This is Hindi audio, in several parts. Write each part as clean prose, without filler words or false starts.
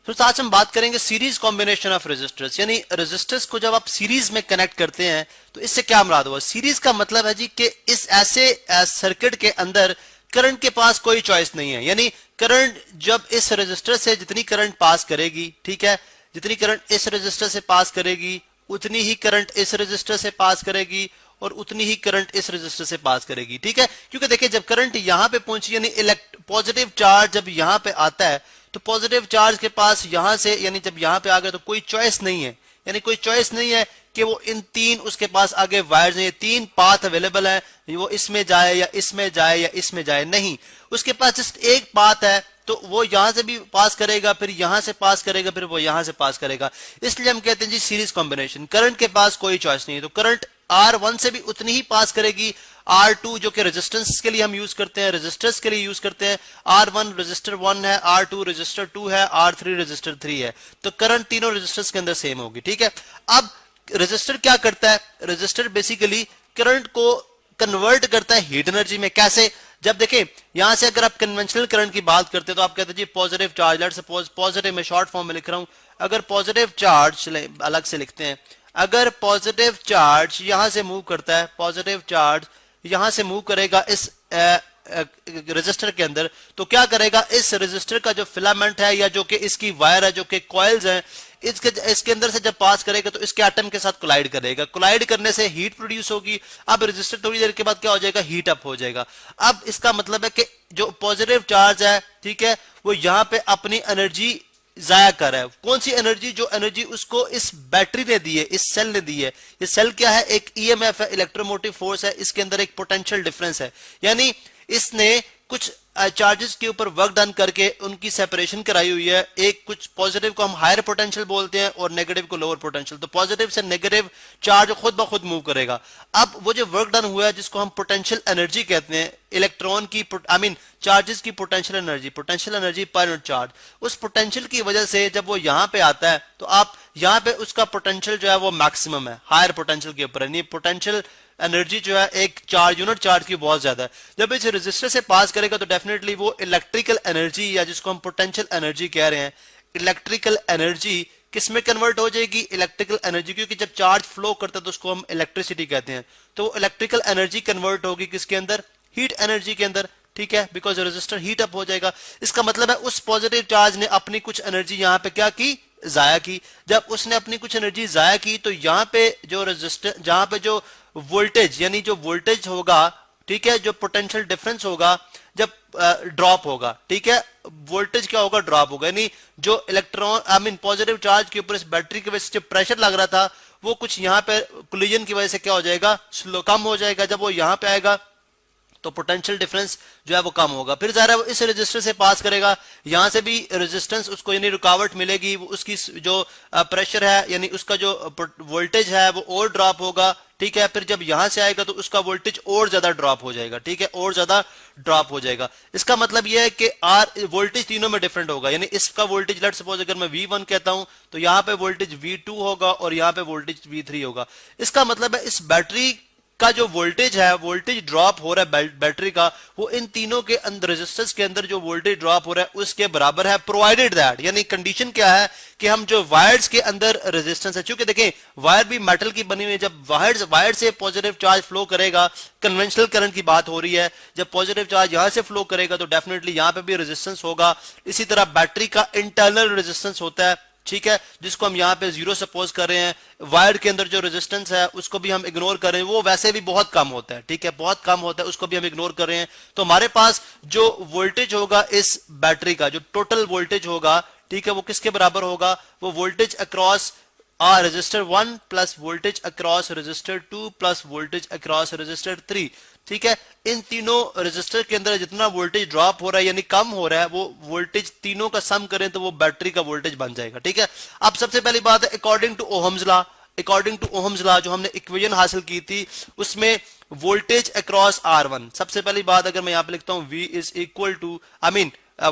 तो आज हम बात करेंगे सीरीज कॉम्बिनेशन ऑफ रेजिस्टर्स, यानी रेजिस्टर्स को जब आप सीरीज में कनेक्ट करते हैं तो इससे क्या मुराद हुआ। सीरीज का मतलब है जी कि इस ऐसे सर्किट के अंदर करंट के पास कोई चॉइस नहीं है, यानी करंट जब इस रेजिस्टर से जितनी करंट पास करेगी, ठीक है, जितनी करंट इस रेजिस्टर से पास करेगी उतनी ही करंट इस रेजिस्टर से पास करेगी और उतनी ही करंट इस रेजिस्टर से पास करेगी, ठीक है। क्योंकि देखिए जब करंट यहां पे पहुंची यानी पॉजिटिव चार्ज जब यहां पे आता है तो पॉजिटिव चार्ज के पास यहां से यानी जब यहां पे आ गया तो कोई चॉइस नहीं है, यानी कोई चॉइस नहीं है कि वो इन तीन उसके पास आगे वायर्स हैं, तीन पाथ अवेलेबल है, वो इसमें जाए या इसमें जाए या इसमें जाए, नहीं, उसके पास जस्ट एक पाथ है तो वो यहां से भी पास करेगा, फिर यहां से पास करेगा, फिर वो यहां से पास करेगा। इसलिए हम कहते हैं जी सीरीज कॉम्बिनेशन। करंट के पास कोई चॉइस नहीं है तो करंट R1 से भी उतनी ही पास करेगी, R2 जो कि रेजिस्टेंस के लिए हम यूज करते हैं, रेजिस्टर्स के लिए यूज करते हैं, R1 रेजिस्टर 1 है, R2 रेजिस्टर 2 है, R3 रेजिस्टर 3 है, तो करंट तीनों रेजिस्टर्स के अंदर सेम होगी, ठीक है। अब रेजिस्टर क्या करता है, रेजिस्टर बेसिकली करंट को कन्वर्ट करता है हीट एनर्जी में। कैसे, जब देखें यहां से अगर आप कन्वेंशनल करंट की बात करते हैं तो आप कहते हैं जी positive charge, let's suppose positive, में शॉर्ट फॉर्म में लिख रहा हूं, अगर पॉजिटिव चार्ज अलग से लिखते हैं, अगर पॉजिटिव चार्ज यहां से मूव करता है, पॉजिटिव चार्ज यहां से मूव करेगा इस रेजिस्टर के अंदर, तो क्या करेगा, इस रेजिस्टर का जो फिलामेंट है या जो कि इसकी वायर है, जो कि कॉइल्स हैं, इसके अंदर से जब पास करेगा तो इसके एटम के साथ कोलाइड करेगा, कोलाइड करने से हीट प्रोड्यूस होगी। अब रेजिस्टर थोड़ी देर के बाद क्या हो जाएगा, हीट अप हो जाएगा। अब इसका मतलब है कि जो पॉजिटिव चार्ज है, ठीक है, वो यहां पे अपनी एनर्जी जाया कर रहा है। कौन सी एनर्जी, जो एनर्जी उसको इस बैटरी ने दी है, इस सेल ने दी है। ये सेल क्या है, एक ईएमएफ है, इलेक्ट्रोमोटिव फोर्स है, इसके अंदर एक पोटेंशियल डिफरेंस है, यानी इसने कुछ चार्जेस के ऊपर वर्क डन करके उनकी सेपरेशन कराई हुई है। एक कुछ पॉजिटिव को हम हायर पोटेंशियल बोलते हैं और नेगेटिव को लोअर पोटेंशियल, तो पॉजिटिव से नेगेटिव चार्ज खुद ब खुद मूव करेगा। अब वो जो वर्क डन हुआ है जिसको हम पोटेंशियल एनर्जी कहते हैं, इलेक्ट्रॉन की चार्जेस की potential energy per unit charge, उस पोटेंशियल की वजह से जब वो यहां पे आता है तो आप यहां पे उसका पोटेंशियल जो है वो मैक्सिमम है, हायर पोटेंशियल के ऊपर, यानी पोटेंशियल एनर्जी जो है एक चार्ज यूनिट चार्ज की बहुत ज्यादा है। जब इस रेजिस्टर से पास करेगा तो डेफिनेटली वो इलेक्ट्रिकल एनर्जी या जिसको हम पोटेंशियल एनर्जी कह रहे हैं, इलेक्ट्रिकल एनर्जी किस में कन्वर्ट हो जाएगी, इलेक्ट्रिकल एनर्जी, क्योंकि जब चार्ज फ्लो करता है तो उसको हम इलेक्ट्रिसिटी कहते हैं, तो इलेक्ट्रिकल एनर्जी कन्वर्ट होगी किसके अंदर, हीट एनर्जी के अंदर, ठीक है, बिकॉज रेजिस्टर हीट अप हो जाएगा। इसका मतलब है उस पॉजिटिव चार्ज ने अपनी कुछ एनर्जी यहां पे क्या की, जाया की। जब उसने अपनी कुछ एनर्जी जाया की तो यहां पे जो रेजिस्टर, जहां पे जो वोल्टेज, यानी जो वोल्टेज होगा, ठीक है, जो पोटेंशियल डिफरेंस होगा जब ड्रॉप होगा, ठीक है, वोल्टेज क्या होगा, ड्रॉप होगा, यानी जो इलेक्ट्रॉन पॉजिटिव चार्ज के ऊपर इस बैटरी की वजह से जो प्रेशर लग रहा था वो कुछ यहां पे कोलिजन की वजह से क्या हो जाएगा, स्लो कम हो जाएगा। जब वो यहां पे आएगा तो पोटेंशियल डिफरेंस जो है वो कम होगा, फिर ज़ाहिर है वो इस रेजिस्टर से पास करेगा, यहां से भी रेजिस्टेंस उसको यानी रुकावट मिलेगी, उसकी जो प्रेशर है यानी उसका जो वोल्टेज है वो और ड्रॉप होगा, ठीक है, फिर जब यहां से आएगा तो उसका वोल्टेज और ज्यादा ड्रॉप हो जाएगा, ठीक है, और ज्यादा ड्रॉप हो जाएगा। इसका मतलब यह है कि वोल्टेज तीनों में डिफरेंट होगा, यानी इसका वोल्टेज लेट्स सपोज अगर मैं V1 कहता हूं तो यहां पे वोल्टेज V2 होगा और यहां पे वोल्टेज V3 होगा। इसका मतलब है इस बैटरी का जो वोल्टेज है, वोल्टेज ड्रॉप हो रहा है बैटरी का, वो इन तीनों के अंदर रेजिस्टेंस के अंदर जो वोल्टेज ड्रॉप हो रहा है उसके बराबर है, प्रोवाइडेड दैट, यानी कंडीशन क्या है कि हम जो वायर्स के अंदर रेजिस्टेंस है, क्योंकि देखें वायर भी मेटल की बनी हुई है, जब वायर से पॉजिटिव चार्ज फ्लो करेगा, कन्वेंशनल करंट की बात हो रही है, जब पॉजिटिव चार्ज यहां से फ्लो करेगा तो डेफिनेटली यहां पे भी रेजिस्टेंस होगा। इसी तरह बैटरी का इंटरनल रेजिस्टेंस होता है, ठीक है, जिसको हम यहाँ पे 0 सपोज कर रहे हैं। वायर के अंदर जो रेजिस्टेंस है उसको भी हम इग्नोर कर रहे हैं, वो वैसे भी बहुत कम होता है, ठीक है, बहुत कम होता है, उसको भी हम इग्नोर कर रहे हैं। तो हमारे पास जो वोल्टेज होगा इस बैटरी का, जो टोटल वोल्टेज होगा, ठीक है, वो किसके बराबर होगा, वो voltage across resistor 1 plus voltage across resistor 2 plus voltage across resistor 3, ठीक है। इन तीनों रेजिस्टर के अंदर जितना वोल्टेज ड्रॉप हो रहा है यानी कम हो रहा है, वो वोल्टेज तीनों का सम करें तो वो बैटरी का वोल्टेज बन जाएगा, ठीक है। अब सबसे पहली बात है अकॉर्डिंग टू ओहम्स लॉ जो हमने इक्वेशन हासिल की थी उसमें वोल्टेज अक्रॉस R1, सबसे पहली बात अगर मैं यहां पे लिखता हूं V is equal to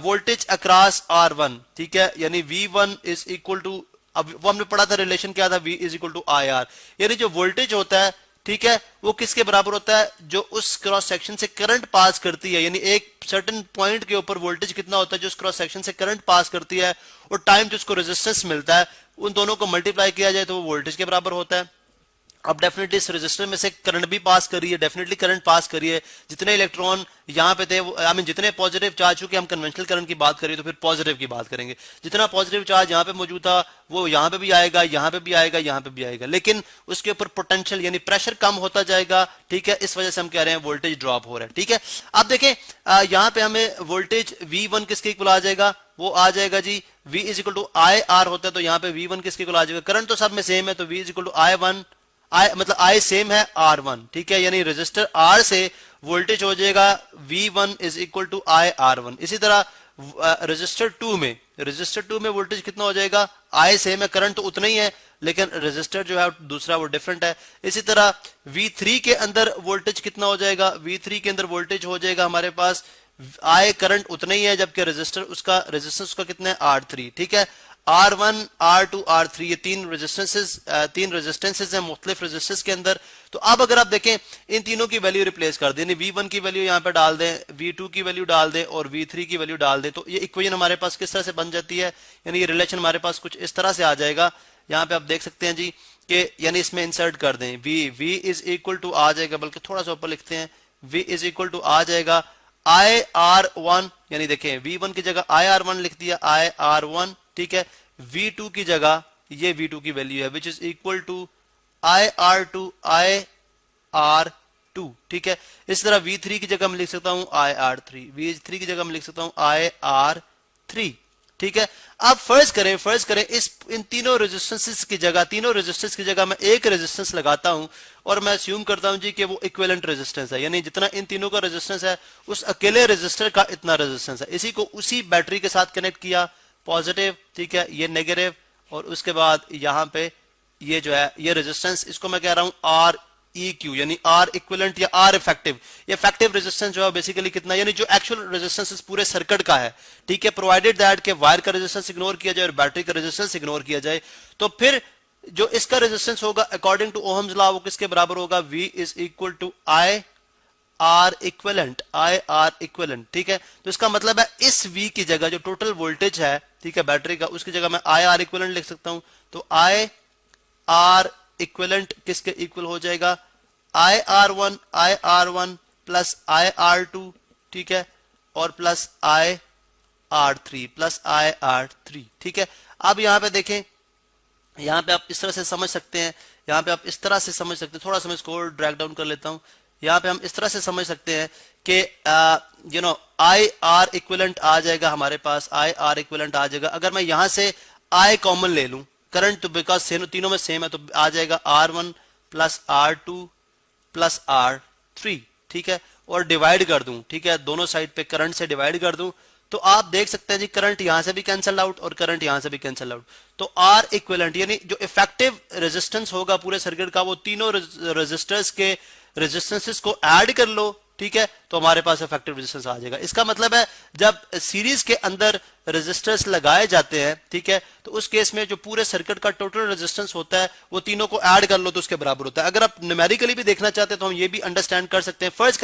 voltage across R1, ठीक है, यानी V1 इज इक्वल टू, अब वो हमने पढ़ा था रिलेशन क्या था, V is equal to IR, यानी जो वोल्टेज होता है, ठीक है, वो किसके बराबर होता है, जो उस क्रॉस सेक्शन से करंट पास करती है, यानी एक सर्टेन पॉइंट के ऊपर वोल्टेज कितना होता है जो उस क्रॉस सेक्शन से करंट पास करती है, और टाइम जो उसको रेजिस्टेंस मिलता है, उन दोनों को मल्टीप्लाई किया जाए तो वो वोल्टेज के बराबर होता है। अब डेफिनेटली इस रेजिस्टर में से करंट भी पास करी है, डेफिनेटली करंट पास करी है, जितने इलेक्ट्रॉन यहाँ पे थे, आई मीन जितने पॉजिटिव चार्ज, चूंकि हम कन्वेंशनल करंट की बात करें तो फिर पॉजिटिव की बात करेंगे, जितना पॉजिटिव चार्ज यहाँ पे मौजूद था वो यहाँ पे भी आएगा, यहाँ पे भी आएगा, यहाँ पे भी आएगा, लेकिन उसके ऊपर पोटेंशियल यानी प्रेशर कम होता जाएगा, ठीक है, इस वजह से हम कह रहे हैं वोल्टेज ड्रॉप हो रहा है। ठीक है, अब देखें यहाँ पे हमें वोल्टेज V1 किसके इक्वल आ जाएगा, वो आ जाएगा जी V is equal to I R होता है, तो यहाँ पे V1 किसके इक्वल आ जाएगा, करंट तो सब में सेम है, तो V is equal to I1, मतलब I सेम है R1, ठीक है, यानी रेजिस्टर R से वोल्टेज हो जाएगा V1 is equal to I R1। इसी तरह रेजिस्टर 2 में वोल्टेज कितना हो जाएगा, I सेम है, करंट तो उतना ही है, लेकिन रेजिस्टर जो है दूसरा वो डिफरेंट है। इसी तरह V3 के अंदर वोल्टेज कितना हो जाएगा, V3 के अंदर वोल्टेज हो जाएगा हमारे पास I करंट उतना ही है, जबकि रेजिस्टेंस उसका कितना है R3, ठीक है। R1, R2, R3 ये तीन रेजिस्टेंसेस हैं मुख्तलिफ रेजिस्टेंस के अंदर। तो अब अगर आप देखें इन तीनों की वैल्यू रिप्लेस कर दें, यानी V1 की वैल्यू यहाँ पे डाल दें, V2 की वैल्यू डाल दें और V3 की वैल्यू डाल दें, तो ये इक्वेशन हमारे पास किस तरह से बन जाती है, यानी ये रिलेशन हमारे पास कुछ इस तरह से आ जाएगा। यहाँ पे आप देख सकते हैं जी कि यानी इसमें इंसर्ट कर दें V इज इक्वल टू आ जाएगा, बल्कि थोड़ा सा ऊपर लिखते हैं, V इज इक्वल टू आ जाएगा IR1, यानी देखें V1 की जगह IR1 लिख दिया, IR1, ठीक है। V2 की जगह ये V2 की वैल्यू है which is equal to IR2 IR2, ठीक है। इस तरह V3 की जगह मैं लिख सकता हूं IR3, V3 की जगह मैं लिख सकता हूं IR3, ठीक है। अब फर्ज करें इन तीनों रेजिस्टेंसेस की जगह मैं एक रेजिस्टेंस लगाता हूं और मैं अस्यूम करता हूं जी कि वो इक्विवेलेंट रेजिस्टेंस है, यानी जितना इन तीनों का रेजिस्टेंस है उस अकेले रेजिस्टर का इतना रेजिस्टेंस है। इसी को उसी बैटरी के साथ कनेक्ट किया, पॉजिटिव, ठीक है, ये नेगेटिव, और उसके बाद यहाँ पे ये जो है ये रेजिस्टेंस, इसको मैं कह रहा हूं आर ई क्यू, यानी आर इक्विवेलेंट या आर इफेक्टिव। ये इफेक्टिव रेजिस्टेंस जो है बेसिकली कितना, यानी जो एक्चुअल रेजिस्टेंस इस पूरे सर्किट का है, ठीक है, प्रोवाइडेड दैट के वायर का रेजिस्टेंस इग्नोर किया जाए और बैटरी का रेजिस्टेंस इग्नोर किया जाए, तो फिर जो इसका रेजिस्टेंस होगा अकॉर्डिंग टू ओहम्स लॉ वो किसके बराबर होगा, V is equal to I R equivalent, ठीक है। तो इसका मतलब है इस V की जगह जो टोटल वोल्टेज है, ठीक है, बैटरी का, उसकी जगह मैं आई आर इक्विवेलेंट लिख सकता हूं, तो आई आर इक्विवेलेंट किसके इक्वल हो जाएगा, IR1 प्लस IR2, ठीक है, और प्लस IR3, ठीक है। अब यहां पे देखें, यहां पे आप इस तरह से समझ सकते हैं, थोड़ा सा मैं इसको ड्रैग डाउन कर लेता हूं। यहां पे हम इस तरह से समझ सकते हैं कि आई आर इक्विवेलेंट आ जाएगा हमारे पास, IR इक्विवेलेंट आ जाएगा। अगर मैं यहां से I कॉमन ले लूं, करंट तो बिकॉज तीनों में सेम है, तो आ जाएगा R1 plus R2 plus R3, ठीक है, और डिवाइड कर दूं, ठीक है, दोनों साइड पे करंट से डिवाइड कर दूं, तो आप देख सकते हैं जी करंट यहां से भी कैंसल आउट और करंट यहां से भी कैंसल आउट, तो R इक्विवेलेंट यानी जो इफेक्टिव रेजिस्टेंस होगा पूरे सर्किट का वो तीनों रेजिस्टर्स के रेजिस्टेंसेस को ऐड कर लो, ठीक है, तो हमारे पास इफेक्टिव रेजिस्टेंस आ जाएगा। इसका मतलब है जब सीरीज के अंदर रेजिस्टर्स लगाए जाते हैं, ठीक है, तो उस केस में जो पूरे सर्किट का टोटल रेजिस्टेंस होता है वो तीनों को ऐड कर लो तो उसके बराबर होता है। अगर आप न्यूमेरिकली भी देखना चाहते हैं तो हम ये भी अंडरस्टैंड कर सकते हैं। फर्ज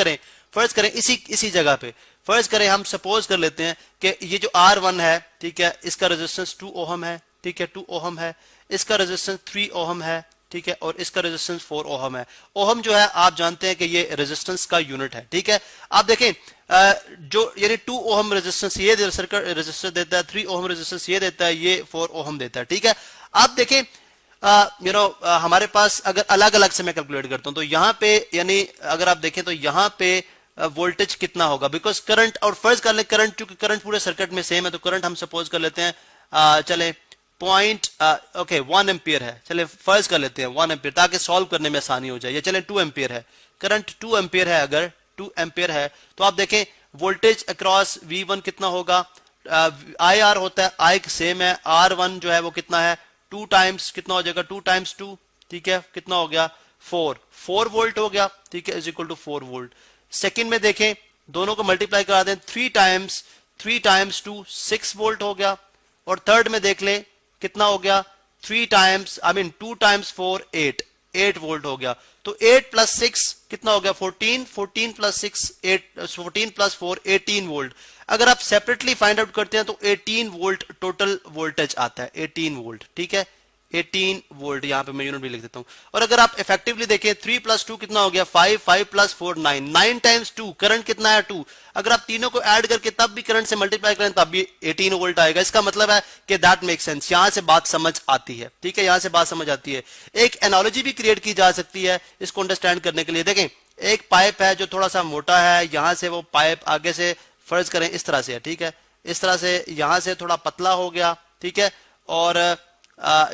करें इसी जगह पे फर्ज करें, हम सपोज कर लेते हैं कि ये जो R1 है, ठीक है, इसका रेजिस्टेंस 2 ओहम है, ठीक है, 2 ओहम है, इसका रेजिस्टेंस 3 ओहम है, ठीक है, और इसका रेजिस्टेंस 4 ओहम है। ओहम जो है आप जानते हैं कि ये रेजिस्टेंस का यूनिट है, ठीक है। आप देखें जो यानी 2 ओहम रेजिस्टेंस ये सर्किट रेजिस्टर देता है, 3 ओहम रेजिस्टेंस ये देता है, ये 4 ओहम देता है, ठीक है। आप देखें हमारे पास अगर अलग अलग से मैं कैलकुलेट करता हूं तो यहाँ पे यानी अगर आप देखें तो यहाँ पे वोल्टेज कितना होगा, बिकॉज करंट, और फर्ज कर ले करंट, क्योंकि करंट पूरे सर्किट में सेम है, तो करंट हम सपोज कर लेते हैं चले 1 एम्पियर है, चले फर्ज कर लेते हैं 1 एम्पियर ताकि सॉल्व करने में आसानी हो जाए। ये चले 2 एम्पियर है, करंट 2 एम्पियर है, अगर 2 एम्पियर है तो आप देखें वोल्टेज अक्रॉस V1 कितना होगा, IR होता है, I सेम है, R1 जो है वो कितना है 2 टाइम्स, कितना हो जाएगा 2 टाइम्स 2, ठीक है, कितना हो गया 4 वोल्ट हो गया, ठीक है, is equal to 4 volt. Second में देखें दोनों को मल्टीप्लाई करा दें, 3 टाइम्स 2 6 वोल्ट हो गया, और थर्ड में देख लें कितना हो गया 2 टाइम्स 4 8, 8 वोल्ट हो गया। तो 8 प्लस 6 कितना हो गया 14, 14 प्लस 6 8, 14 प्लस 4 18 वोल्ट। अगर आप सेपरेटली फाइंड आउट करते हैं तो 18 वोल्ट टोटल वोल्टेज आता है, 18 वोल्ट, ठीक है 18 वोल्ट, यहां पे मैं यूनिट भी लिख देता हूं। और अगर आप इफेक्टिवली देखें 3 प्लस 2 कितना हो गया 5, 5 प्लस 4 9, 9 टाइम्स 2 करंट कितना है 2। अगर आप तीनों को ऐड करके तब भी करंट से मल्टीप्लाई करें तब भी 18 वोल्ट आएगा। इसका मतलब है कि दैट मेक सेंस, यहां से बात समझ आती है, ठीक है, यहां से बात समझ आती है। एक एनालॉजी भी क्रिएट की जा सकती है इसको अंडरस्टैंड करने के लिए। देखें एक पाइप है जो थोड़ा सा मोटा है, यहां से वो पाइप आगे से फर्ज करें इस तरह से है, ठीक है, इस तरह से यहां से थोड़ा पतला हो गया, ठीक है, और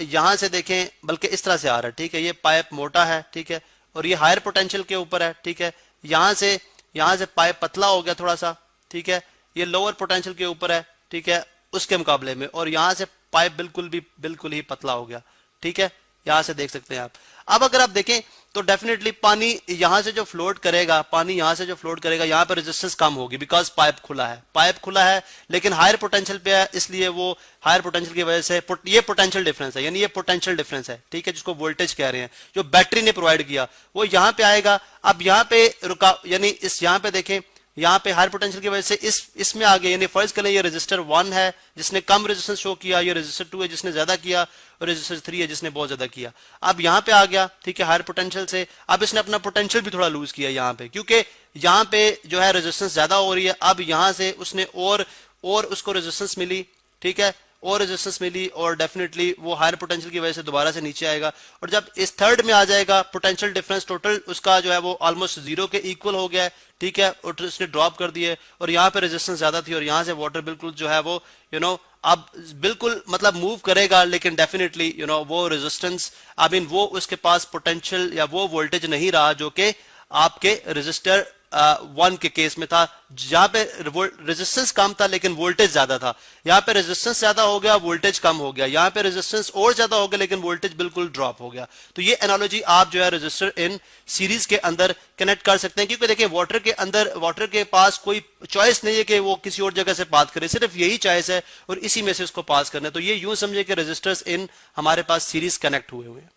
यहां से देखें बल्कि इस तरह से आ रहा है, ठीक है, ये पाइप मोटा है, ठीक है, और ये हायर पोटेंशियल के ऊपर है, ठीक है, यहां से पाइप पतला हो गया थोड़ा सा, ठीक है, ये लोअर पोटेंशियल के ऊपर है, ठीक है, उसके मुकाबले में, और यहां से पाइप बिल्कुल ही पतला हो गया, ठीक है, यहां से देख सकते हैं आप। अब अगर आप देखें तो डेफिनेटली पानी यहां से जो फ्लोट करेगा, यहां पर रेजिस्टेंस कम होगी बिकॉज पाइप खुला है, लेकिन हायर पोटेंशियल पे है, इसलिए वो हायर पोटेंशियल की वजह से ये पोटेंशियल डिफरेंस है, यानी ये पोटेंशियल डिफरेंस है, ठीक है, जिसको वोल्टेज कह रहे हैं, जो बैटरी ने प्रोवाइड किया वो यहां पे आएगा। अब यहां पे रुका, यानी इस यहां पे देखें, यहाँ पे हायर पोटेंशियल की वजह से इसमें आ गया, यानी फर्ज करें ये रेजिस्टर 1 है जिसने कम रेजिस्टेंस शो किया, ये रेजिस्टर 2 है जिसने ज्यादा किया, और रेजिस्टर 3 है जिसने बहुत ज्यादा किया। अब यहाँ पे आ गया, ठीक है, हायर पोटेंशियल से, अब इसने अपना पोटेंशियल भी थोड़ा लूज किया यहाँ पे, क्योंकि यहाँ पे जो है रेजिस्टेंस ज्यादा हो रही है। अब यहाँ से उसने और उसको रेजिस्टेंस मिली, ठीक है, और रेजिस्टेंस मिली, और डेफिनेटली वो हायर पोटेंशियल की वजह से दोबारा से नीचे आएगा, और जब इस थर्ड में आ जाएगा पोटेंशियल डिफरेंस टोटल उसका जो है वो ऑलमोस्ट जीरो के इक्वल हो गया है, ठीक है, और उसने ड्रॉप कर दिए, और यहाँ पे रेजिस्टेंस ज्यादा थी और यहाँ से वाटर बिल्कुल जो है वो अब बिल्कुल मतलब मूव करेगा, लेकिन डेफिनेटली वो रेजिस्टेंस वो उसके पास पोटेंशियल या वो वोल्टेज नहीं रहा जो कि आपके रेजिस्टर 1 के केस में था, जहां पे रेजिस्टेंस कम था लेकिन वोल्टेज ज्यादा था। यहाँ पे रेजिस्टेंस ज्यादा हो गया, वोल्टेज कम हो गया, यहाँ पे रेजिस्टेंस और ज्यादा हो गया लेकिन वोल्टेज बिल्कुल ड्रॉप हो गया। तो ये एनालॉजी आप जो है रेजिस्टर इन सीरीज के अंदर कनेक्ट कर सकते हैं, क्योंकि देखिए वाटर के पास कोई चॉइस नहीं है कि वो किसी और जगह से पास करे, सिर्फ यही चॉइस है और इसी में से उसको पास करना है। तो ये यूं समझे कि रेजिस्टर्स इन हमारे पास सीरीज कनेक्ट हुए हैं।